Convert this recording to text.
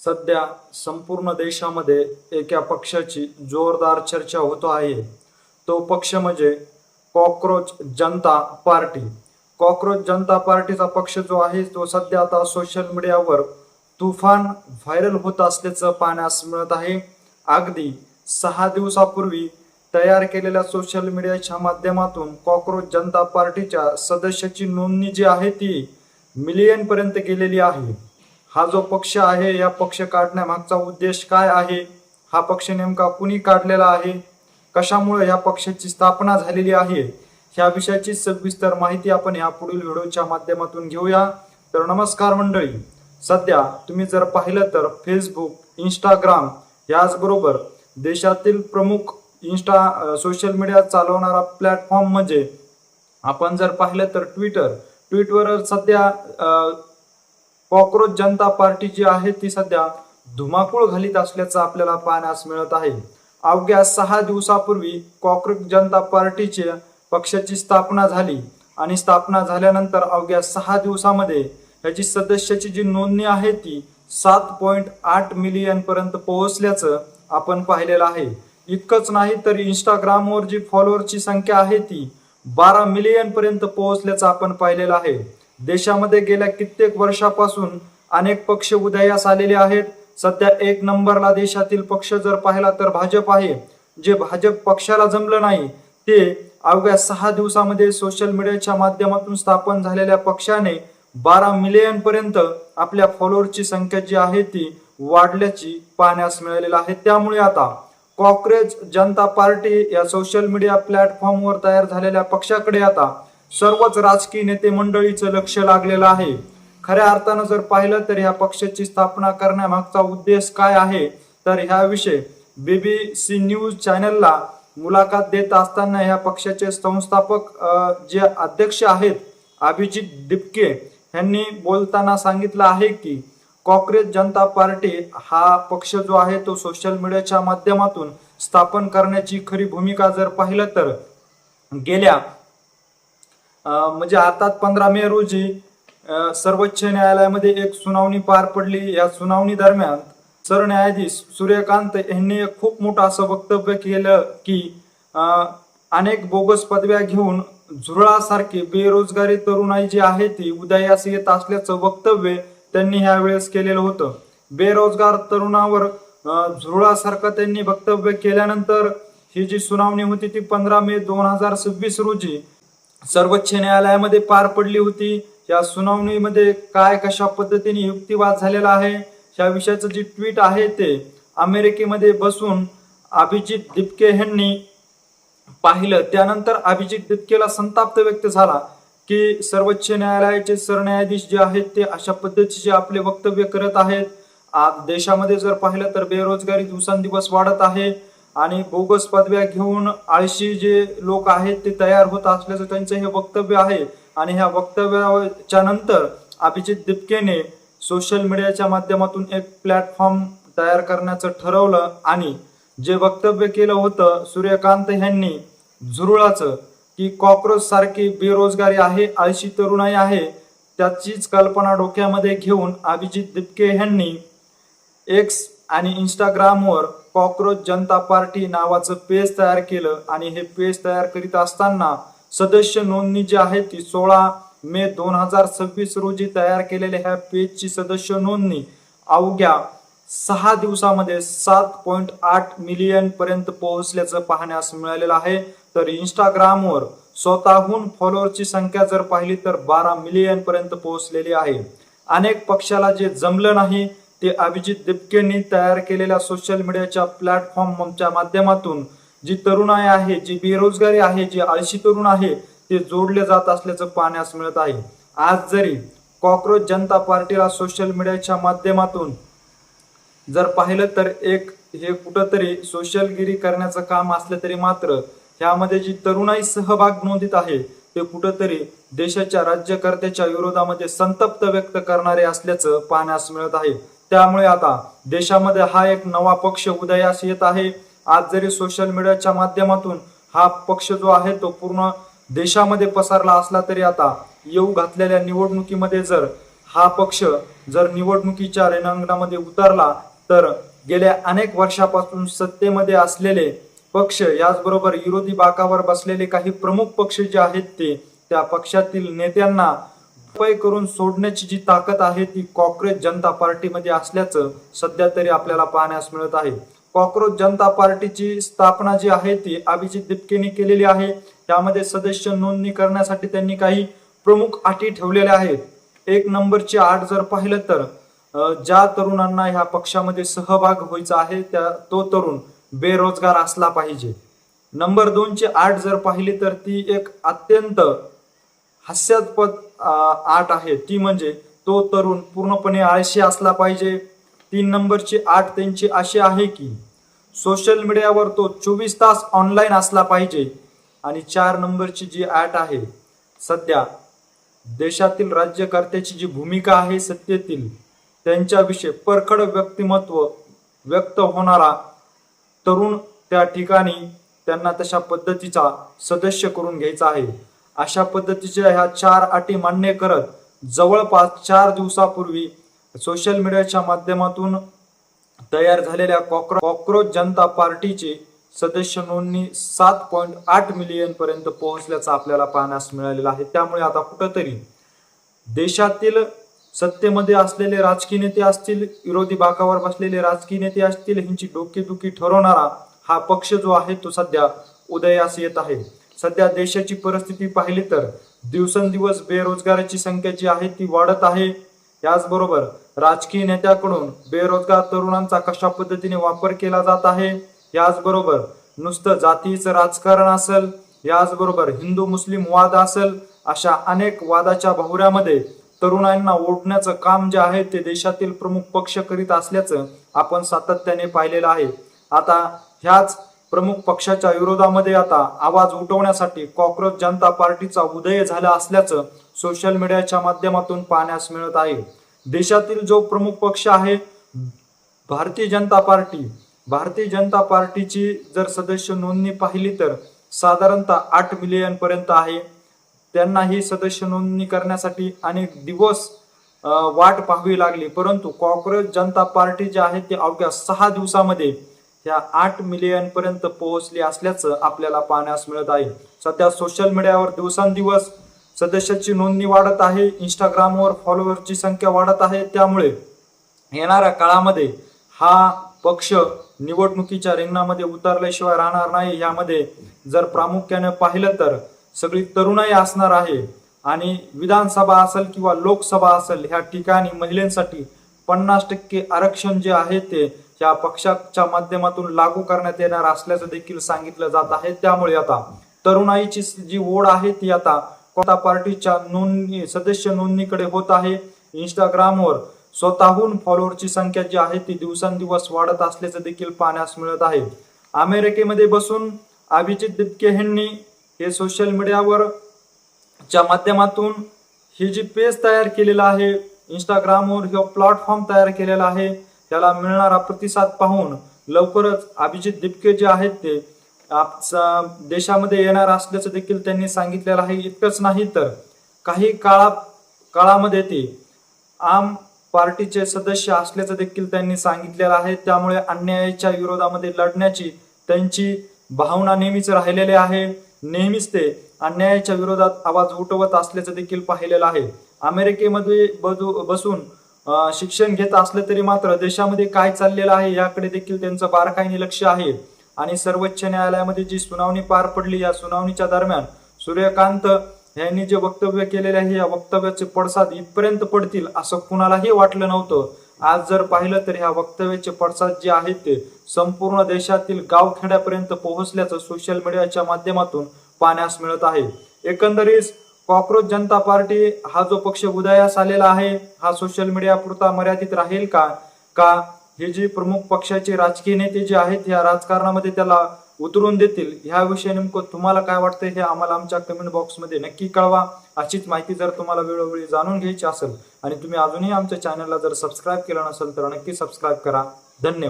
सध्या संपूर्ण देशामध्ये एका पक्षाची जोरदार चर्चा होत आहे. तो पक्ष म्हणजे कॉकरोच जनता पार्टी. कॉकरोच जनता पार्टीचा पक्ष जो आहे तो सध्या आता सोशल मीडियावर तुफान व्हायरल होत असल्याचं पाहण्यास मिळत आहे. अगदी 6 दिवसापूर्वी तयार केलेल्या सोशल मीडियाच्या माध्यमातून कॉकरोच जनता पार्टीच्या सदस्याची नोंदणी जी आहे ती मिलियन पर्यंत गेलेली आहे. हा जो पक्ष आहे या पक्ष काढण्यामागचा उद्देश काय आहे, हा पक्ष नेमका कुणी काढलेला आहे, कशामुळे या पक्षाची स्थापना झालेली आहे, ह्या विषयाची सविस्तर माहिती आपण या पुढील व्हिडिओच्या माध्यमातून घेऊया. तर नमस्कार मंडळी, सध्या तुम्ही जर पाहिलं तर फेसबुक, इंस्टाग्राम याचबरोबर देशातील प्रमुख सोशल मीडिया चालवणारा प्लॅटफॉर्म म्हणजे आपण जर पाहिलं तर ट्विटरवर सध्या कॉकरोच जनता पार्टी जी आहे ती सध्या धुमाकूळ घालीत असल्याचं आपल्याला पाहण्यास मिळत आहे. अवघ्या 6 दिवसापूर्वी कॉकरोच जनता पार्टीच्या पक्षाची स्थापना झाली आणि स्थापना झाल्यानंतर अवघ्या 6 दिवसामध्ये याची सदस्याची जी नोंदणी आहे ती 7.8 मिलियन पर्यंत पोहोचल्याचं आपण पाहिलेलं आहे. इतकंच नाही तर इंस्टाग्रामवर जी फॉलोअरची संख्या आहे ती 12 मिलियन पर्यंत पोहोचल्याचं आपण पाहिलेलं आहे. देशामध्ये गेल्या कित्येक वर्षापासून अनेक पक्ष उदयास आलेले आहेत. सध्या 1 नंबरला देशातील पक्ष जर पाहिला तर भाजप आहे. जे भाजप पक्षाला जमलं नाही ते अवघ्या 6 दिवसामध्ये सोशल मीडियाच्या माध्यमातून स्थापन झालेल्या पक्षाने 12 मिलियन पर्यंत आपल्या फॉलोअरची संख्या जी आहे ती वाढल्याची पाहण्यास मिळालेलं आहे. त्यामुळे आता कॉकरोच जनता पार्टी या सोशल मीडिया प्लॅटफॉर्मवर तयार झालेल्या पक्षाकडे आता सर्वच राजकीय नेते मंडळीचं लक्ष लागलेलं आहे. खऱ्या अर्थानं जर पाहिलं तर ह्या पक्षाची स्थापना करण्यामागचा उद्देश काय आहे, तर ह्याविषयी BBC न्यूज चॅनलला मुलाखत देत असताना ह्या पक्षाचे संस्थापक जे अध्यक्ष आहेत अभिजित दिपके यांनी बोलताना सांगितलं आहे की कॉकरोच जनता पार्टी हा पक्ष जो आहे तो सोशल मीडियाच्या माध्यमातून स्थापन करण्याची खरी भूमिका जर पाहिलं तर गेल्या म्हणजे आता 15 मे रोजी सर्वोच्च न्यायालयामध्ये एक सुनावणी पार पडली. या सुनावणी दरम्यान सरन्यायाधीश सूर्यकांत यांनी एक खूप मोठं असं वक्तव्य केलं की अनेक बोगस पदव्या घेऊन झुरळासारखी बेरोजगारी तरुणाई जी आहे ती उदयास येत असल्याचं वक्तव्य त्यांनी ह्यावेळेस केलेलं होतं. बेरोजगार तरुणावर झुरळासारखं त्यांनी वक्तव्य केल्यानंतर ही जी सुनावणी होती ती 15 मे 2026 रोजी सर्वोच्च न्यायालयामध्ये पार पडली होती. या सुनावणीमध्ये काय कशा पद्धतीने युक्तिवाद झालेला आहे या विषयाचं जे ट्विट आहे ते अमेरिकेमध्ये बसून अभिजित दिपके यांनी पाहिलं. त्यानंतर अभिजित दिपकेला संताप व्यक्त झाला की सर्वोच्च न्यायालयाचे सरन्यायाधीश जे आहेत ते अशा पद्धतीचे आपले वक्तव्य करत आहेत. आज देशामध्ये जर पाहिलं तर बेरोजगारी दिवसांदिवस वाढत आहे आणि बोगस पदव्या घेऊन आळशी जे लोक आहेत ते तयार होत असल्याचं त्यांचं हे वक्तव्य आहे. आणि ह्या वक्तव्याच्या नंतर अभिजित दिपकेने सोशल मीडियाच्या माध्यमातून एक प्लॅटफॉर्म तयार करण्याचं ठरवलं आणि जे वक्तव्य केलं होतं सूर्यकांत यांनी झुरळाचं की कॉकरोच सारखी बेरोजगारी आहे, आळशी तरुणाई आहे, त्याचीच कल्पना डोक्यामध्ये घेऊन अभिजित दिपके यांनी एक्स आणि इंस्टाग्रामवर कॉकरोच जनता पार्टी नावाचं पेज तयार केलं. आणि हे पेज तयार करीत असताना सदस्य नोंदणी जी आहे ती 16 मे 2026 रोजी तयार केलेल्या ह्या पेजची सदस्य नोंदणी अवघ्या 6 दिवसामध्ये 7.8 मिलियन पर्यंत पोहोचल्याचं पाहण्यास मिळालेलं आहे. तर इंस्टाग्रामवर स्वतःहून फॉलोअरची संख्या जर पाहिली तर 12 मिलियन पर्यंत पोहोचलेली आहे. अनेक पक्षाला जे जमलं नाही ते अभिजित दिपकेंनी तयार केलेल्या सोशल मीडियाच्या प्लॅटफॉर्मच्या माध्यमातून जी तरुणाई आहे, जी बेरोजगारी आहे, जे आळशी तरुण आहे ते जोडले जात असल्याचं पाहण्यास मिळत आहे. आज जरी कॉकरोच जनता पार्टीला सोशल मीडियाच्या माध्यमातून जर पाहिलं तर एक हे कुठंतरी सोशलगिरी करण्याचं काम असलं तरी मात्र ह्यामध्ये जी तरुणाई सहभाग नोंदीत आहे ते कुठंतरी देशाच्या राज्यकर्त्याच्या विरोधामध्ये संतप्त व्यक्त करणारे असल्याचं पाहण्यास मिळत आहे. त्यामुळे आता देशामध्ये हा एक नवा पक्ष उदयास येत आहे. आज जरी सोशल मीडियाच्या माध्यमातून हा पक्ष जो आहे तो पूर्ण देशामध्ये पसरला असला तरी आता येऊ घातलेल्या निवडणुकीमध्ये जर हा पक्ष जर निवडणुकीच्या रणांगणामध्ये उतरला तर गेल्या अनेक वर्षापासून सत्तेमध्ये असलेले पक्ष याचबरोबर विरोधी बाकावर बसलेले काही प्रमुख पक्ष जे आहेत त्या पक्षातील नेत्यांना उपाय करून सोडण्याची जी ताकद आहे ती कॉक्रोच जनता पार्टीमध्ये असल्याचं सध्या तरी आपल्याला पाहण्यास मिळत आहे. कॉक्रोच जनता पार्टीची स्थापना जी आहे ती अभिजित दिपकेने केलेली आहे. त्यामध्ये सदस्य नोंदणी करण्यासाठी त्यांनी काही प्रमुख अटी ठेवलेल्या आहेत. 1 नंबरची अट जर पाहिलं तर ज्या तरुणांना ह्या पक्षामध्ये सहभाग व्हायचा आहे तो तरुण बेरोजगार असला पाहिजे. नंबर 2 ची अट जर पाहिली तर ती एक अत्यंत हास्यास्पद अट आहे, ती म्हणजे तो तरुण पूर्णपणे आळशी असला पाहिजे. 3 नंबरची अट त्यांची अशी आहे की सोशल मीडियावर तो 24 तास ऑनलाईन असला पाहिजे. आणि 4 नंबरची जी अट आहे, सध्या देशातील राज्यकर्त्याची जी भूमिका आहे सत्तेतील त्यांच्याविषयी परखड व्यक्तिमत्व व्यक्त होणारा तरुण त्या ठिकाणी त्यांना तशा पद्धतीचा सदस्य करून घ्यायचा आहे. अशा पद्धतीच्या ह्या 4 अटी मान्य करत जवळपास 4 दिवसापूर्वी सोशल मीडियाच्या माध्यमातून तयार झालेल्या कॉक्रोच जनता पार्टीची सदस्य नोंदणी 7.8 मिलियन पर्यंत पोहोचल्याचं आपल्याला पाहण्यास मिळालेलं आहे. त्यामुळे आता कुठंतरी देशातील सत्तेमध्ये असलेले राजकीय नेते असतील, विरोधी बाकावर बसलेले राजकीय नेते असतील, ह्यांची डोकेदुखी ठरवणारा हा पक्ष जो आहे तो सध्या उदयास येत आहे. सध्या देशाची परिस्थिती पाहिली तर दिवसेंदिवस बेरोजगाराची संख्या जी आहे ती वाढत आहे. याचबरोबर राजकीय नेत्याकडून बेरोजगार तरुणांचा कशा पद्धतीने वापर केला जात आहे, याचबरोबर नुसतं जातीचं राजकारण असेल, याचबरोबर हिंदू मुस्लिम वाद असेल, अशा अनेक वादाच्या भोवऱ्यामध्ये तरुणांना ओढण्याचं काम जे आहे ते देशातील प्रमुख पक्ष करीत असल्याचं आपण सातत्याने पाहिलेलं आहे. आता ह्याच प्रमुख पक्षाच्या विरोधामध्ये आता आवाज उठवण्यासाठी कॉक्रोच जनता पार्टीचा उदय झाला असल्याचं सोशल मीडियाच्या माध्यमातून पाहण्यास मिळत आहे. देशातील जो प्रमुख पक्ष आहे भारतीय जनता पार्टीची जर सदस्य नोंदणी पाहिली तर साधारणतः 8 मिलियन पर्यंत आहे. त्यांना ही सदस्य नोंदणी करण्यासाठी अनेक दिवस वाट पाहावी लागली, परंतु कॉक्रोच जनता पार्टी जी आहे ती अवघ्या 6 दिवसामध्ये ह्या 8 मिलियन पर्यंत पोहोचली असल्याचं आपल्याला पाहण्यास मिळत आहे. सध्या सोशल मीडियावर दिवसांदिवस सदस्याची नोंदणी वाढत आहे, इंस्टाग्रामवर फॉलोअरची संख्या वाढत आहे. त्यामुळे येणाऱ्या काळामध्ये हा पक्ष निवडणुकीच्या रिंगणामध्ये उतरल्याशिवाय राहणार नाही. यामध्ये जर प्रामुख्याने पाहिलं तर सगळी तरुणाई असणार आहे आणि विधानसभा असेल किंवा लोकसभा असेल ह्या ठिकाणी महिलांसाठी 50% आरक्षण जे आहे ते या पक्षाच्या माध्यमातून लागू करण्यात येणार असल्याचं देखील सांगितलं जात आहे. त्यामुळे आता तरुणाईची जी ओढ आहे ती आता कोणत्या पार्टीच्या सदस्य नोंदणीकडे होत आहे. इंस्टाग्रामवर स्वतःहून फॉलोअरची संख्या जी आहे ती दिवसेंदिवस वाढत असल्याचं देखील पाहण्यास मिळत आहे. अमेरिकेमध्ये बसून अभिजित दिपके यांनी हे सोशल मीडियावर च्या माध्यमातून ही जी पेज तयार केलेला आहे, इंस्टाग्रामवर हे प्लॅटफॉर्म तयार केलेला आहे, त्याला मिळणारा प्रतिसाद पाहून लवकरच अभिजित दिपके जे आहेत ते देशामध्ये येणार असल्याचं देखील त्यांनी सांगितलेलं आहे. इतकंच नाही तर काही काळामध्ये ते आम पार्टीचे सदस्य असल्याचं देखील त्यांनी सांगितलेलं आहे. त्यामुळे अन्यायाच्या विरोधामध्ये लढण्याची त्यांची भावना नेहमीच राहिलेली आहे. नेहमीच ते अन्यायाच्या विरोधात आवाज उठवत असल्याचं देखील पाहिलेलं आहे. अमेरिकेमध्ये बसून शिक्षण घेत असलं तरी मात्र देशामध्ये काय चाललेलं आहे याकडे देखील त्यांचं बारकाईने लक्ष आहे. आणि सर्वोच्च न्यायालयामध्ये जी सुनावणी पार पडली, या सुनावणीच्या दरम्यान सूर्यकांत यांनी जे वक्तव्य केलेले आहे या वक्तव्याचे पडसाद इथपर्यंत पडतील असं कुणालाही वाटलं नव्हतं. आज जर पाहिलं तर ह्या वक्तव्याचे पडसाद जे आहेत ते संपूर्ण देशातील गावखेड्यापर्यंत पोहोचल्याचं सोशल मीडियाच्या माध्यमातून पाहण्यास मिळत आहे. एकंदरीत कॉक्रोच जनता पार्टी हा जो पक्ष उदयास आलेला आहे हा सोशल मीडिया पुरता मर्यादित राहील का हे जे प्रमुख पक्षाचे राजकीय नेते जे आहेत या राजकारणामध्ये त्याला उतरून देतील, ह्याविषयी नेमकं तुम्हाला काय वाटतंय हे आम्हाला आमच्या कमेंट बॉक्समध्ये नक्की कळवा. अशीच माहिती जर तुम्हाला वेळोवेळी जाणून घ्यायची असेल आणि तुम्ही अजूनही आमच्या चॅनलला जर सबस्क्राईब केलं नसेल तर नक्की सबस्क्राईब करा. धन्यवाद.